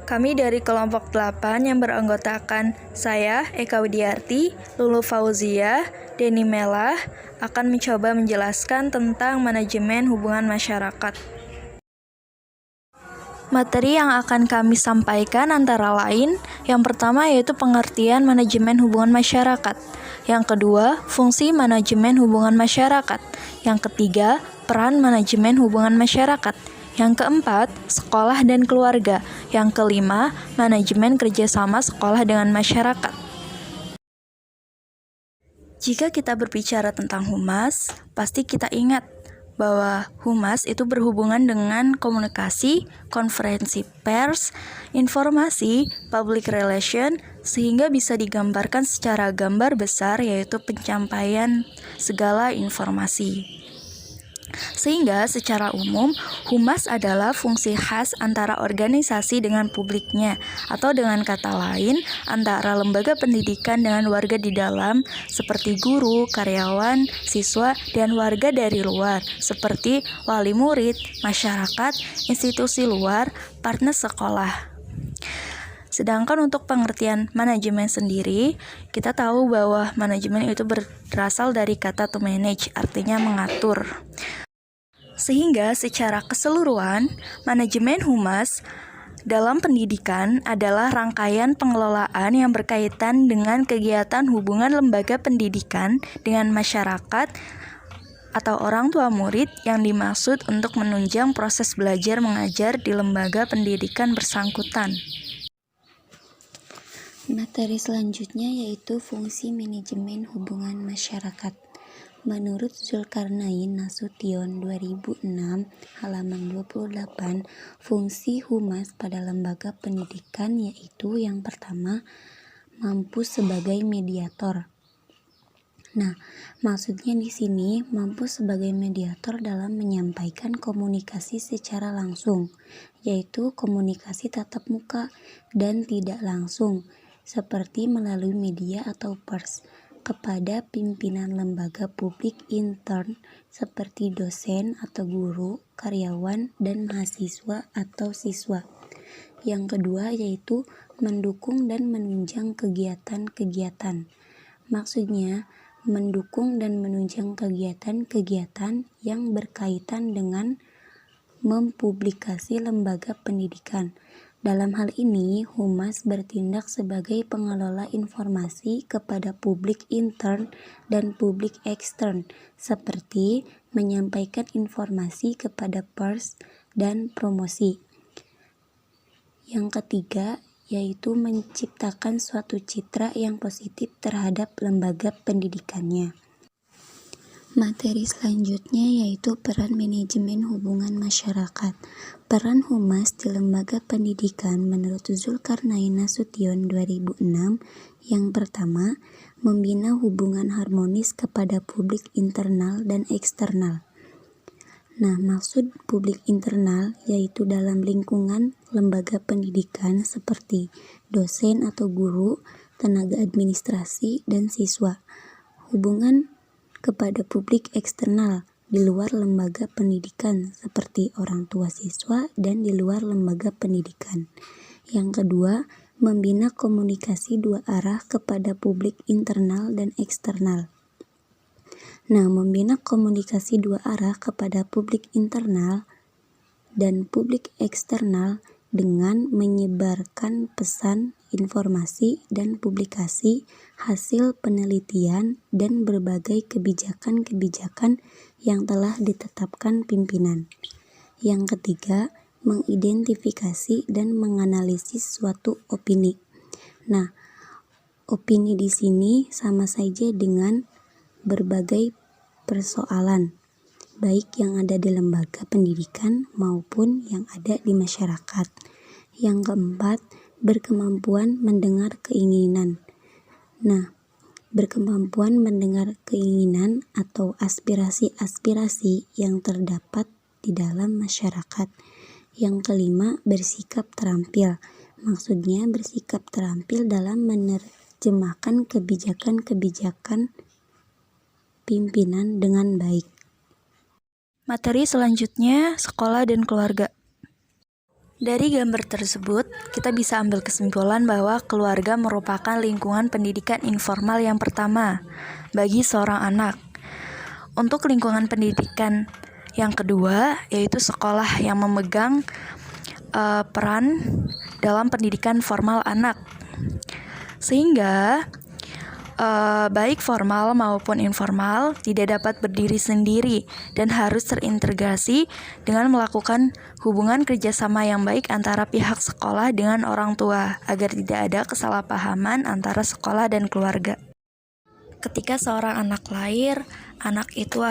Kami dari kelompok 8 yang beranggotakan saya, Eka Widiarti, Lulu Fauzia, Denny Melah, akan mencoba menjelaskan tentang manajemen hubungan masyarakat. Materi yang akan kami sampaikan antara lain, yang pertama yaitu pengertian manajemen hubungan masyarakat, yang kedua, fungsi manajemen hubungan masyarakat, yang ketiga, peran manajemen hubungan masyarakat, yang keempat, sekolah dan keluarga, yang kelima, manajemen kerjasama sekolah dengan masyarakat. Jika kita berbicara tentang humas, pasti kita ingat bahwa humas itu berhubungan dengan komunikasi, konferensi pers, informasi, public relation, sehingga bisa digambarkan secara gambar besar yaitu pencapaian segala informasi. Sehingga secara umum, humas adalah fungsi khas antara organisasi dengan publiknya, atau dengan kata lain, antara lembaga pendidikan dengan warga di dalam, seperti guru, karyawan, siswa, dan warga dari luar, seperti wali murid, masyarakat, institusi luar, partner sekolah. Sedangkan untuk pengertian manajemen sendiri, kita tahu bahwa manajemen itu berasal dari kata to manage, artinya mengatur. Sehingga secara keseluruhan, manajemen humas dalam pendidikan adalah rangkaian pengelolaan yang berkaitan dengan kegiatan hubungan lembaga pendidikan dengan masyarakat atau orang tua murid yang dimaksud untuk menunjang proses belajar mengajar di lembaga pendidikan bersangkutan. Materi selanjutnya yaitu fungsi manajemen hubungan masyarakat. Menurut Zulkarnain Nasution 2006 halaman 28, fungsi humas pada lembaga pendidikan yaitu yang pertama, mampu sebagai mediator. Nah, maksudnya di sini mampu sebagai mediator dalam menyampaikan komunikasi secara langsung, yaitu komunikasi tatap muka dan tidak langsung, seperti melalui media atau pers, kepada pimpinan lembaga publik intern seperti dosen atau guru, karyawan, dan mahasiswa atau siswa. Yang kedua yaitu mendukung dan menunjang kegiatan-kegiatan. Maksudnya, mendukung dan menunjang kegiatan-kegiatan yang berkaitan dengan mempublikasi lembaga pendidikan. Dalam hal ini, humas bertindak sebagai pengelola informasi kepada publik intern dan publik ekstern, seperti menyampaikan informasi kepada pers dan promosi. Yang ketiga, yaitu menciptakan suatu citra yang positif terhadap lembaga pendidikannya. Materi selanjutnya yaitu peran manajemen hubungan masyarakat. Peran humas di lembaga pendidikan menurut Zulkarnain Nasution 2006, yang pertama, membina hubungan harmonis kepada publik internal dan eksternal. Nah, maksud publik internal yaitu dalam lingkungan lembaga pendidikan seperti dosen atau guru, tenaga administrasi, dan siswa. Hubungan kepada publik eksternal di luar lembaga pendidikan seperti orang tua siswa dan di luar lembaga pendidikan. Yang kedua, membina komunikasi dua arah kepada publik internal dan eksternal. Nah, membina komunikasi dua arah kepada publik internal dan publik eksternal dengan menyebarkan pesan, informasi, dan publikasi hasil penelitian dan berbagai kebijakan-kebijakan yang telah ditetapkan pimpinan. Yang ketiga, mengidentifikasi dan menganalisis suatu opini. Nah, opini di sini sama saja dengan berbagai persoalan, baik yang ada di lembaga pendidikan maupun yang ada di masyarakat. Yang keempat, berkemampuan mendengar keinginan. Nah, berkemampuan mendengar keinginan atau aspirasi-aspirasi yang terdapat di dalam masyarakat. Yang kelima, bersikap terampil. Maksudnya bersikap terampil dalam menerjemahkan kebijakan-kebijakan pimpinan dengan baik. Materi selanjutnya, sekolah dan keluarga. Dari gambar tersebut, kita bisa ambil kesimpulan bahwa keluarga merupakan lingkungan pendidikan informal yang pertama bagi seorang anak. Untuk lingkungan pendidikan yang kedua, yaitu sekolah yang memegang peran dalam pendidikan formal anak. Sehingga baik formal maupun informal tidak dapat berdiri sendiri dan harus terintegrasi dengan melakukan hubungan kerjasama yang baik antara pihak sekolah dengan orang tua agar tidak ada kesalahpahaman antara sekolah dan keluarga. Ketika seorang anak lahir, anak itu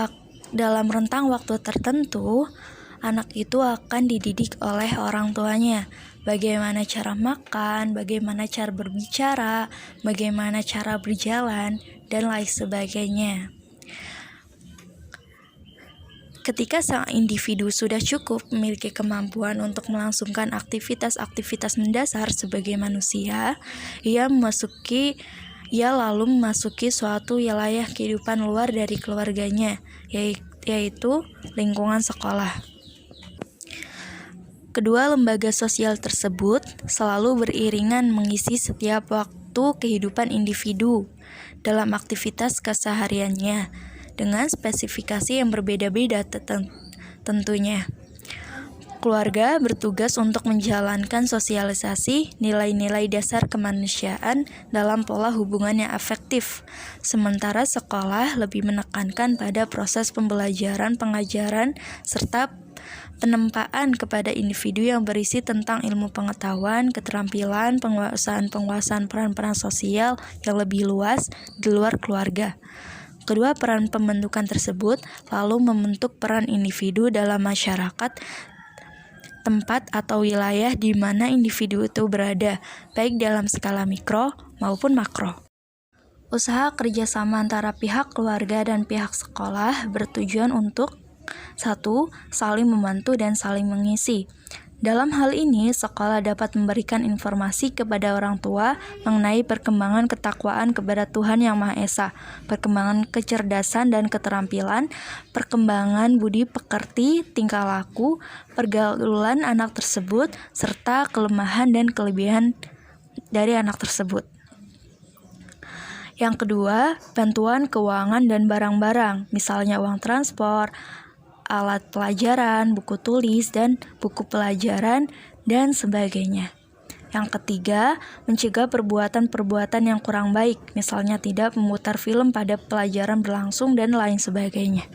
dalam rentang waktu tertentu, anak itu akan dididik oleh orang tuanya. Bagaimana cara makan, bagaimana cara berbicara, bagaimana cara berjalan, dan lain sebagainya. Ketika sang individu sudah cukup memiliki kemampuan untuk melangsungkan aktivitas-aktivitas mendasar sebagai manusia, ia lalu memasuki suatu wilayah kehidupan luar dari keluarganya, yaitu lingkungan sekolah. Kedua lembaga sosial tersebut selalu beriringan mengisi setiap waktu kehidupan individu dalam aktivitas kesehariannya dengan spesifikasi yang berbeda-beda tentunya. Keluarga bertugas untuk menjalankan sosialisasi nilai-nilai dasar kemanusiaan dalam pola hubungan yang efektif, sementara sekolah lebih menekankan pada proses pembelajaran, pengajaran, serta penempaan kepada individu yang berisi tentang ilmu pengetahuan, keterampilan, penguasaan peran-peran sosial yang lebih luas di luar keluarga. Kedua peran pembentukan tersebut lalu membentuk peran individu dalam masyarakat, tempat atau wilayah di mana individu itu berada, baik dalam skala mikro maupun makro. Usaha kerjasama antara pihak keluarga dan pihak sekolah bertujuan untuk 1. Saling membantu dan saling mengisi. Dalam hal ini, sekolah dapat memberikan informasi kepada orang tua mengenai perkembangan ketakwaan kepada Tuhan Yang Maha Esa, perkembangan kecerdasan dan keterampilan, perkembangan budi pekerti, tingkah laku, pergaulan anak tersebut, serta kelemahan dan kelebihan dari anak tersebut. Yang kedua, bantuan keuangan dan barang-barang, misalnya uang transport, alat pelajaran, buku tulis, dan buku pelajaran, dan sebagainya. Yang ketiga, mencegah perbuatan-perbuatan yang kurang baik, misalnya tidak memutar film pada pelajaran berlangsung, dan lain sebagainya.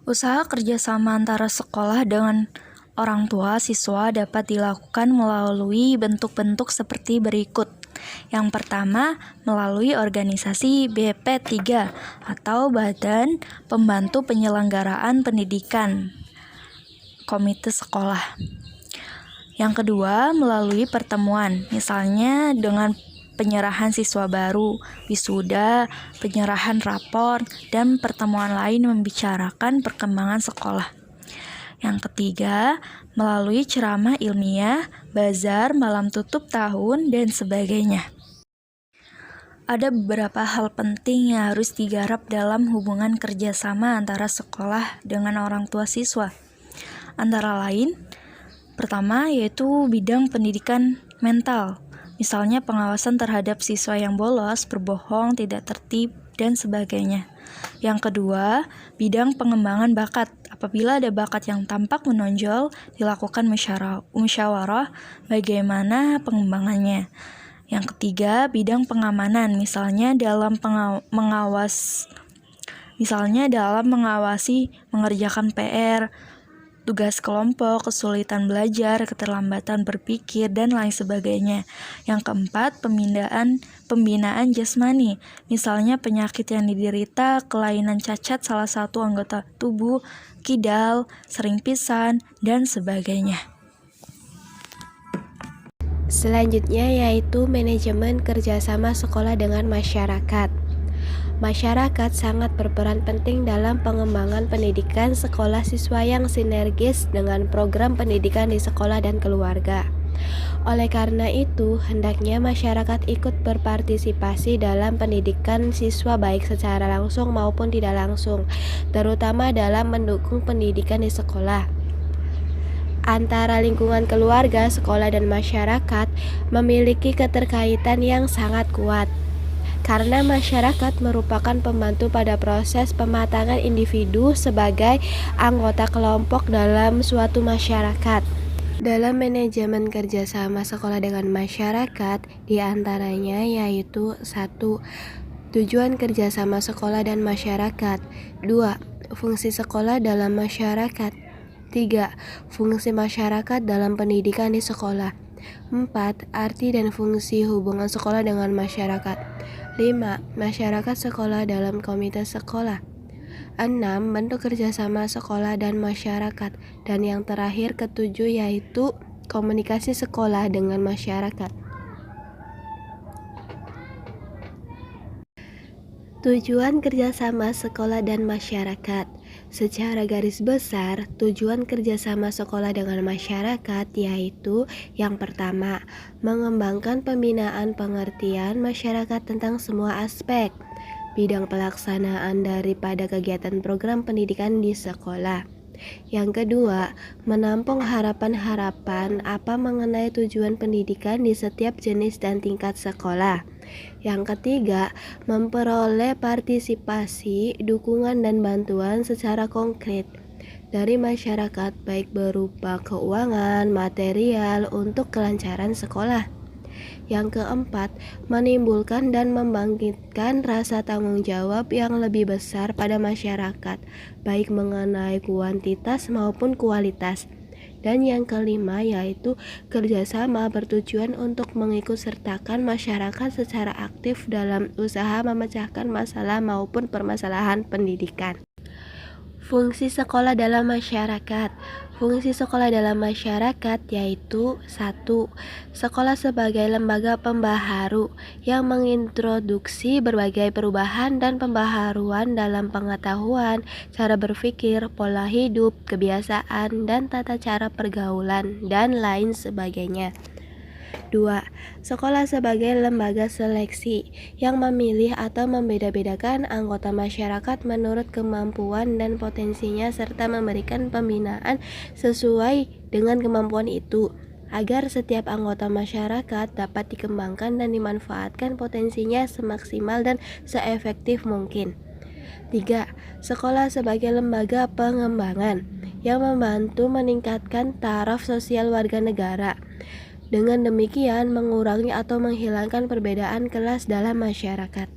Usaha kerjasama antara sekolah dengan orang tua siswa dapat dilakukan melalui bentuk-bentuk seperti berikut. Yang pertama, melalui organisasi BP3 atau Badan Pembantu Penyelenggaraan Pendidikan, komite sekolah. Yang kedua, melalui pertemuan, misalnya dengan penyerahan siswa baru, wisuda, penyerahan rapor, dan pertemuan lain membicarakan perkembangan sekolah. Yang ketiga, melalui ceramah ilmiah, bazar, malam tutup tahun, dan sebagainya. Ada beberapa hal penting yang harus digarap dalam hubungan kerjasama antara sekolah dengan orang tua siswa. Antara lain, pertama yaitu bidang pendidikan mental, misalnya pengawasan terhadap siswa yang bolos, berbohong, tidak tertib, dan sebagainya. Yang kedua, bidang pengembangan bakat. Apabila ada bakat yang tampak menonjol, dilakukan musyawarah bagaimana pengembangannya. Yang ketiga, bidang pengamanan, misalnya dalam mengawasi mengerjakan PR, tugas kelompok, kesulitan belajar, keterlambatan berpikir, dan lain sebagainya. Yang keempat, pembinaan jasmani, misalnya penyakit yang diderita, kelainan cacat salah satu anggota tubuh, kidal, sering pingsan, dan sebagainya. Selanjutnya yaitu manajemen kerjasama sekolah dengan masyarakat. Masyarakat sangat berperan penting dalam pengembangan pendidikan sekolah siswa yang sinergis dengan program pendidikan di sekolah dan keluarga. Oleh karena itu, hendaknya masyarakat ikut berpartisipasi dalam pendidikan siswa baik secara langsung maupun tidak langsung, terutama dalam mendukung pendidikan di sekolah. antara lingkungan keluarga, sekolah, dan masyarakat memiliki keterkaitan yang sangat kuat. Karena masyarakat merupakan pembantu pada proses pematangan individu sebagai anggota kelompok dalam suatu masyarakat. Dalam manajemen kerjasama sekolah dengan masyarakat, diantaranya yaitu 1. Tujuan kerjasama sekolah dan masyarakat. 2. Fungsi sekolah dalam masyarakat. 3. Fungsi masyarakat dalam pendidikan di sekolah. 4. Arti dan fungsi hubungan sekolah dengan masyarakat. 5. Masyarakat sekolah dalam komite sekolah. 6. Bentuk kerjasama sekolah dan masyarakat. Dan yang terakhir ketujuh yaitu komunikasi sekolah dengan masyarakat. Tujuan kerjasama sekolah dan masyarakat. Secara garis besar, tujuan kerjasama sekolah dengan masyarakat yaitu yang pertama, mengembangkan pembinaan pengertian masyarakat tentang semua aspek, bidang pelaksanaan daripada kegiatan program pendidikan di sekolah. Yang kedua, menampung harapan-harapan apa mengenai tujuan pendidikan di setiap jenis dan tingkat sekolah. Yang ketiga, memperoleh partisipasi, dukungan, dan bantuan secara konkret dari masyarakat baik berupa keuangan, material untuk kelancaran sekolah. Yang keempat, menimbulkan dan membangkitkan rasa tanggung jawab yang lebih besar pada masyarakat, baik mengenai kuantitas maupun kualitas. Dan yang kelima yaitu kerjasama bertujuan untuk mengikutsertakan masyarakat secara aktif dalam usaha memecahkan masalah maupun permasalahan pendidikan. Fungsi sekolah dalam masyarakat. Fungsi sekolah dalam masyarakat yaitu 1. Sekolah sebagai lembaga pembaharu yang mengintroduksi berbagai perubahan dan pembaharuan dalam pengetahuan, cara berpikir, pola hidup, kebiasaan, dan tata cara pergaulan, dan lain sebagainya. 2. Sekolah sebagai lembaga seleksi yang memilih atau membeda-bedakan anggota masyarakat menurut kemampuan dan potensinya serta memberikan pembinaan sesuai dengan kemampuan itu agar setiap anggota masyarakat dapat dikembangkan dan dimanfaatkan potensinya semaksimal dan seefektif mungkin. 3. Sekolah sebagai lembaga pengembangan yang membantu meningkatkan taraf sosial warga negara. Dengan demikian, mengurangi atau menghilangkan perbedaan kelas dalam masyarakat.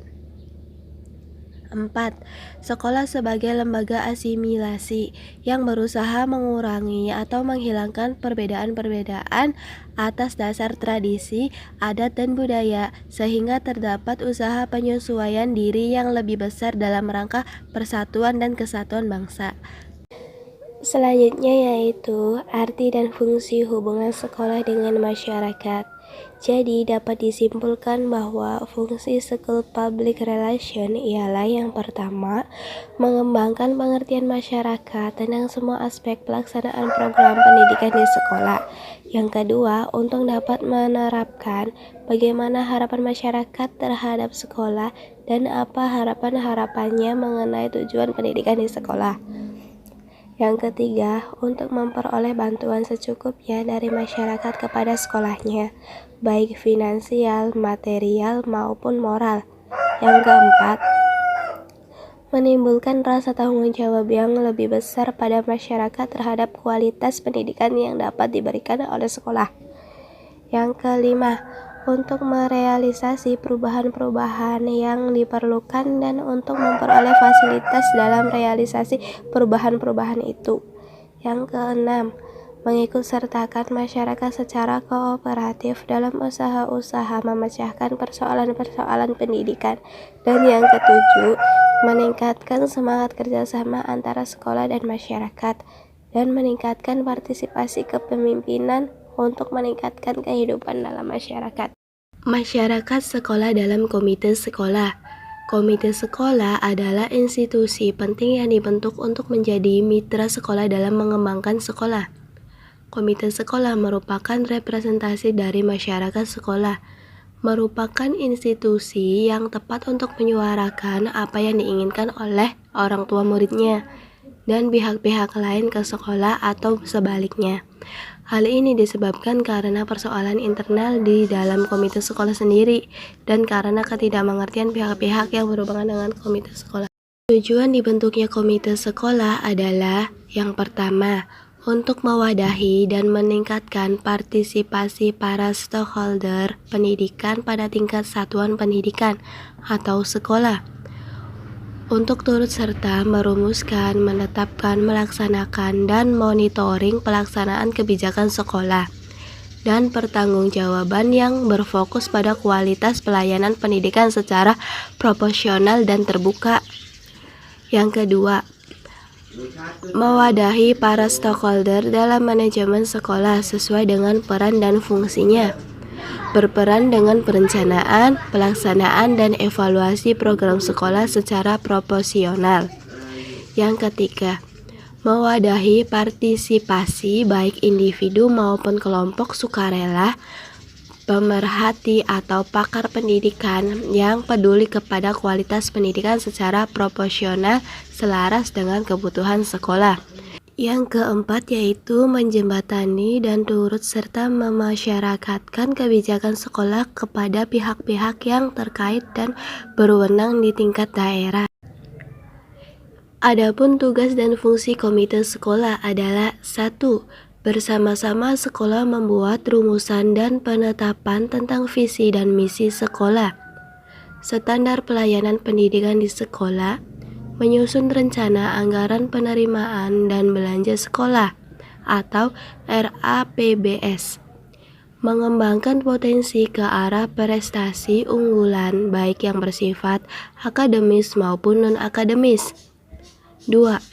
4. Sekolah sebagai lembaga asimilasi yang berusaha mengurangi atau menghilangkan perbedaan-perbedaan atas dasar tradisi, adat, dan budaya, sehingga terdapat usaha penyesuaian diri yang lebih besar dalam rangka persatuan dan kesatuan bangsa. Selanjutnya yaitu arti dan fungsi hubungan sekolah dengan masyarakat. Jadi dapat disimpulkan bahwa fungsi School Public Relation ialah yang pertama, mengembangkan pengertian masyarakat tentang semua aspek pelaksanaan program pendidikan di sekolah. Yang kedua, untuk dapat menerapkan bagaimana harapan masyarakat terhadap sekolah dan apa harapan-harapannya mengenai tujuan pendidikan di sekolah. Yang ketiga, untuk memperoleh bantuan secukupnya dari masyarakat kepada sekolahnya, baik finansial, material, maupun moral. Yang keempat, menimbulkan rasa tanggung jawab yang lebih besar pada masyarakat terhadap kualitas pendidikan yang dapat diberikan oleh sekolah. Yang kelima, untuk merealisasi perubahan-perubahan yang diperlukan dan untuk memperoleh fasilitas dalam realisasi perubahan-perubahan itu. Yang keenam, mengikutsertakan masyarakat secara kooperatif dalam usaha-usaha memecahkan persoalan-persoalan pendidikan. Dan yang ketujuh, meningkatkan semangat kerjasama antara sekolah dan masyarakat dan meningkatkan partisipasi kepemimpinan untuk meningkatkan kehidupan dalam masyarakat. Masyarakat sekolah dalam komite sekolah. Komite sekolah adalah institusi penting yang dibentuk untuk menjadi mitra sekolah dalam mengembangkan sekolah. Komite sekolah merupakan representasi dari masyarakat sekolah, merupakan institusi yang tepat untuk menyuarakan apa yang diinginkan oleh orang tua muridnya. dan pihak-pihak lain ke sekolah atau sebaliknya. Hal ini disebabkan karena persoalan internal di dalam komite sekolah sendiri dan karena ketidakmengertian pihak-pihak yang berhubungan dengan komite sekolah. Tujuan dibentuknya komite sekolah adalah yang pertama, untuk mewadahi dan meningkatkan partisipasi para stakeholder pendidikan pada tingkat satuan pendidikan atau sekolah, untuk turut serta merumuskan, menetapkan, melaksanakan, dan monitoring pelaksanaan kebijakan sekolah, dan pertanggungjawaban yang berfokus pada kualitas pelayanan pendidikan secara proporsional dan terbuka. Yang kedua, mewadahi para stakeholder dalam manajemen sekolah sesuai dengan peran dan fungsinya, berperan dengan perencanaan, pelaksanaan, dan evaluasi program sekolah secara proporsional. Yang ketiga, mewadahi partisipasi baik individu maupun kelompok sukarela, pemerhati atau pakar pendidikan yang peduli kepada kualitas pendidikan secara proporsional selaras dengan kebutuhan sekolah. Yang keempat yaitu menjembatani dan turut serta memasyarakatkan kebijakan sekolah kepada pihak-pihak yang terkait dan berwenang di tingkat daerah. Adapun tugas dan fungsi komite sekolah adalah 1. Bersama-sama sekolah membuat rumusan dan penetapan tentang visi dan misi sekolah, standar pelayanan pendidikan di sekolah, menyusun rencana anggaran penerimaan dan belanja sekolah atau RAPBS, mengembangkan potensi ke arah prestasi unggulan baik yang bersifat akademis maupun non-akademis. 2.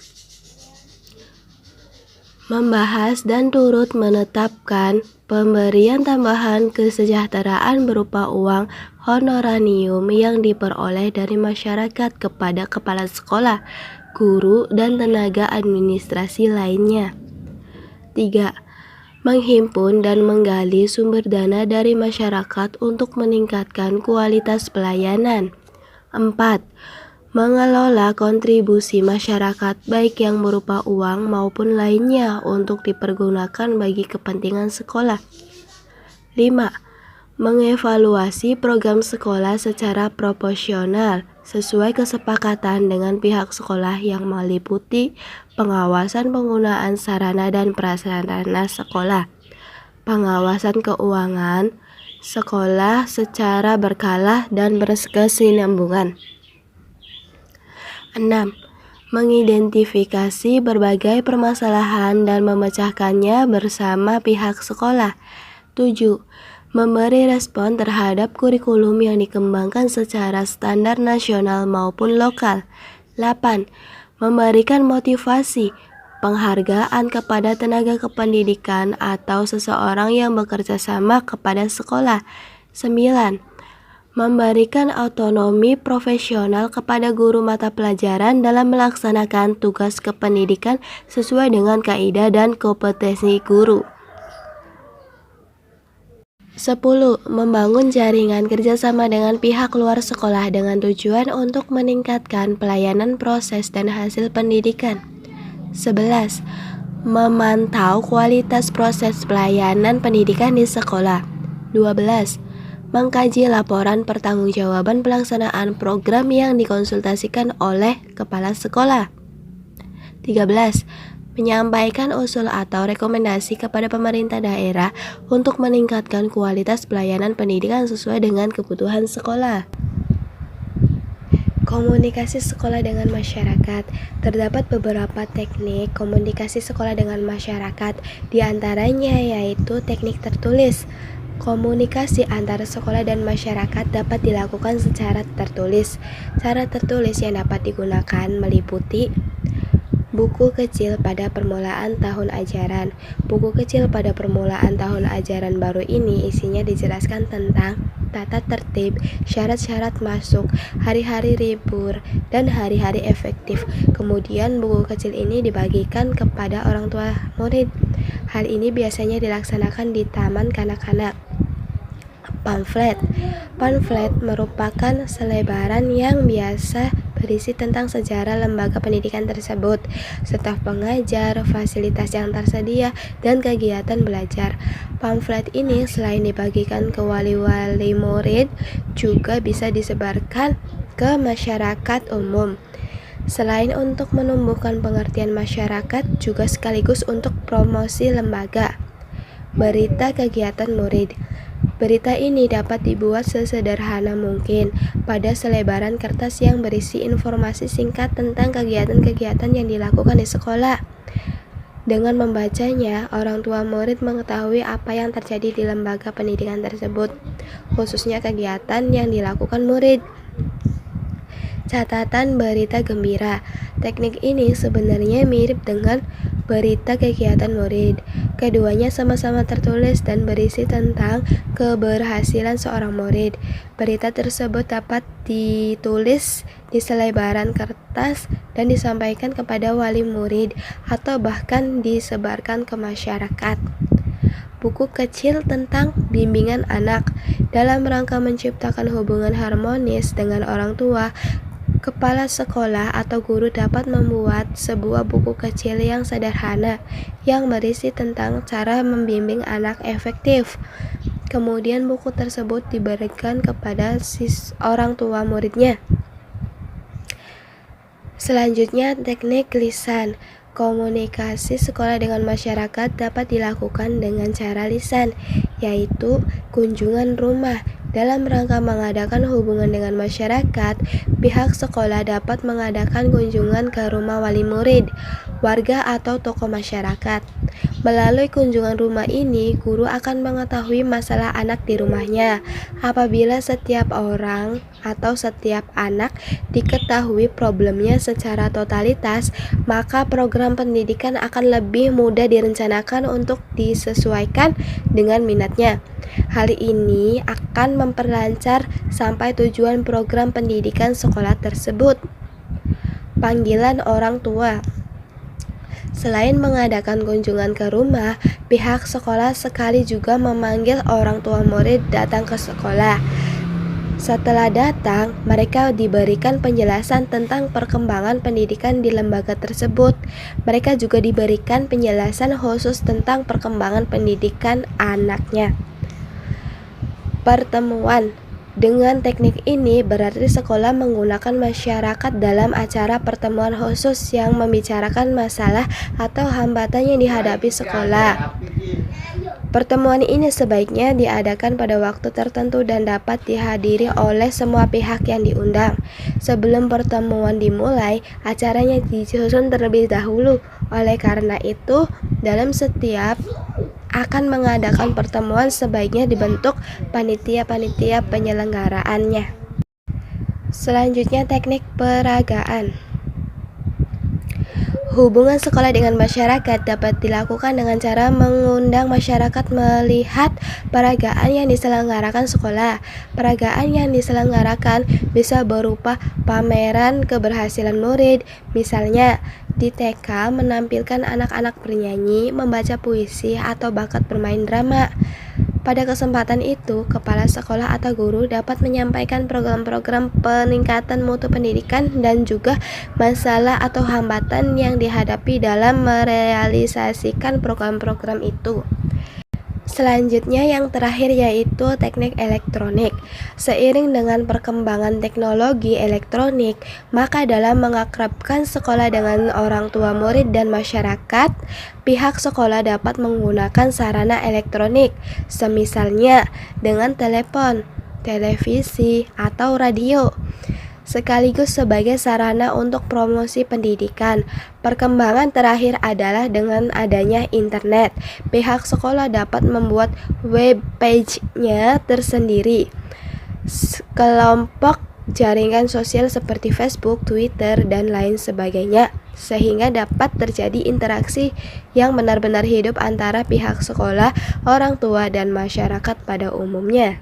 Membahas dan turut menetapkan pemberian tambahan kesejahteraan berupa uang honorarium yang diperoleh dari masyarakat kepada kepala sekolah, guru, dan tenaga administrasi lainnya. 3. Menghimpun dan menggali sumber dana dari masyarakat untuk meningkatkan kualitas pelayanan. 4. Mengelola kontribusi masyarakat baik yang berupa uang maupun lainnya untuk dipergunakan bagi kepentingan sekolah. 5. Mengevaluasi program sekolah secara proporsional sesuai kesepakatan dengan pihak sekolah yang meliputi pengawasan penggunaan sarana dan prasarana sekolah, pengawasan keuangan sekolah secara berkala dan berkesinambungan. 6. Mengidentifikasi berbagai permasalahan dan memecahkannya bersama pihak sekolah. 7. Memberi respon terhadap kurikulum yang dikembangkan secara standar nasional maupun lokal. 8. Memberikan motivasi, penghargaan kepada tenaga kependidikan atau seseorang yang bekerja sama kepada sekolah. 9. Memberikan otonomi profesional kepada guru mata pelajaran dalam melaksanakan tugas kependidikan sesuai dengan kaidah dan kompetensi guru. 10. Membangun jaringan kerjasama dengan pihak luar sekolah dengan tujuan untuk meningkatkan pelayanan proses dan hasil pendidikan. 11. Memantau kualitas proses pelayanan pendidikan di sekolah. 12. Mengkaji laporan pertanggungjawaban pelaksanaan program yang dikonsultasikan oleh kepala sekolah. 13. Menyampaikan usul atau rekomendasi kepada pemerintah daerah untuk meningkatkan kualitas pelayanan pendidikan sesuai dengan kebutuhan sekolah. Komunikasi sekolah dengan masyarakat. Terdapat beberapa teknik komunikasi sekolah dengan masyarakat, di antaranya yaitu teknik tertulis. Komunikasi antara sekolah dan masyarakat dapat dilakukan secara tertulis. Cara tertulis yang dapat digunakan meliputi buku kecil pada permulaan tahun ajaran. Buku kecil pada permulaan tahun ajaran baru ini isinya dijelaskan tentang tata tertib, syarat-syarat masuk, hari-hari libur, dan hari-hari efektif. Kemudian buku kecil ini dibagikan kepada orang tua murid. Hal ini biasanya dilaksanakan di taman kanak-kanak. Pamflet. Pamflet merupakan selebaran yang biasa berisi tentang sejarah lembaga pendidikan tersebut, staf pengajar, fasilitas yang tersedia, dan kegiatan belajar. Pamflet ini selain dibagikan ke wali-wali murid, juga bisa disebarkan ke masyarakat umum. Selain untuk menumbuhkan pengertian masyarakat, juga sekaligus untuk promosi lembaga. Berita kegiatan murid. Berita ini dapat dibuat sesederhana mungkin pada selebaran kertas yang berisi informasi singkat tentang kegiatan-kegiatan yang dilakukan di sekolah. Dengan membacanya, orang tua murid mengetahui apa yang terjadi di lembaga pendidikan tersebut, khususnya kegiatan yang dilakukan murid. Catatan berita gembira. Teknik ini sebenarnya mirip dengan berita kegiatan murid. Keduanya sama-sama tertulis dan berisi tentang keberhasilan seorang murid. Berita tersebut dapat ditulis di selebaran kertas dan disampaikan kepada wali murid atau bahkan disebarkan ke masyarakat. Buku kecil tentang bimbingan anak. Dalam rangka menciptakan hubungan harmonis dengan orang tua, kepala sekolah atau guru dapat membuat sebuah buku kecil yang sederhana yang berisi tentang cara membimbing anak efektif. Kemudian buku tersebut diberikan kepada orang tua muridnya. Selanjutnya, teknik lisan. Komunikasi sekolah dengan masyarakat dapat dilakukan dengan cara lisan, yaitu kunjungan rumah. Dalam rangka mengadakan hubungan dengan masyarakat, pihak sekolah dapat mengadakan kunjungan ke rumah wali murid, warga atau tokoh masyarakat. Melalui kunjungan rumah ini, guru akan mengetahui masalah anak di rumahnya. Apabila setiap orang atau setiap anak diketahui problemnya secara totalitas, maka program pendidikan akan lebih mudah direncanakan untuk disesuaikan dengan minatnya. Hal ini akan memperlancar sampai tujuan program pendidikan sekolah tersebut. Panggilan orang tua. Selain mengadakan kunjungan ke rumah, pihak sekolah sekali juga memanggil orang tua murid datang ke sekolah. Setelah datang, mereka diberikan penjelasan tentang perkembangan pendidikan di lembaga tersebut. Mereka juga diberikan penjelasan khusus tentang perkembangan pendidikan anaknya. Pertemuan. Dengan teknik ini berarti sekolah menggunakan masyarakat dalam acara pertemuan khusus yang membicarakan masalah atau hambatan yang dihadapi sekolah. Pertemuan ini sebaiknya diadakan pada waktu tertentu dan dapat dihadiri oleh semua pihak yang diundang. Sebelum pertemuan dimulai, acaranya disusun terlebih dahulu. Oleh karena itu, dalam setiap akan mengadakan pertemuan sebaiknya dibentuk panitia-panitia penyelenggaraannya. Selanjutnya, teknik peragaan. Hubungan sekolah dengan masyarakat dapat dilakukan dengan cara mengundang masyarakat melihat peragaan yang diselenggarakan sekolah. Peragaan yang diselenggarakan bisa berupa pameran keberhasilan murid, misalnya di TK menampilkan anak-anak bernyanyi, membaca puisi, atau bakat bermain drama. Pada kesempatan itu, kepala sekolah atau guru dapat menyampaikan program-program peningkatan mutu pendidikan dan juga masalah atau hambatan yang dihadapi dalam merealisasikan program-program itu. Selanjutnya yang terakhir yaitu teknik elektronik. Seiring dengan perkembangan teknologi elektronik, maka dalam mengakrabkan sekolah dengan orang tua murid dan masyarakat, pihak sekolah dapat menggunakan sarana elektronik, semisalnya dengan telepon, televisi, atau radio, sekaligus sebagai sarana untuk promosi pendidikan. Perkembangan terakhir adalah dengan adanya internet. Pihak sekolah dapat membuat web page-nya tersendiri, kelompok jaringan sosial seperti Facebook, Twitter, dan lain sebagainya, sehingga dapat terjadi interaksi yang benar-benar hidup antara pihak sekolah, orang tua, dan masyarakat pada umumnya.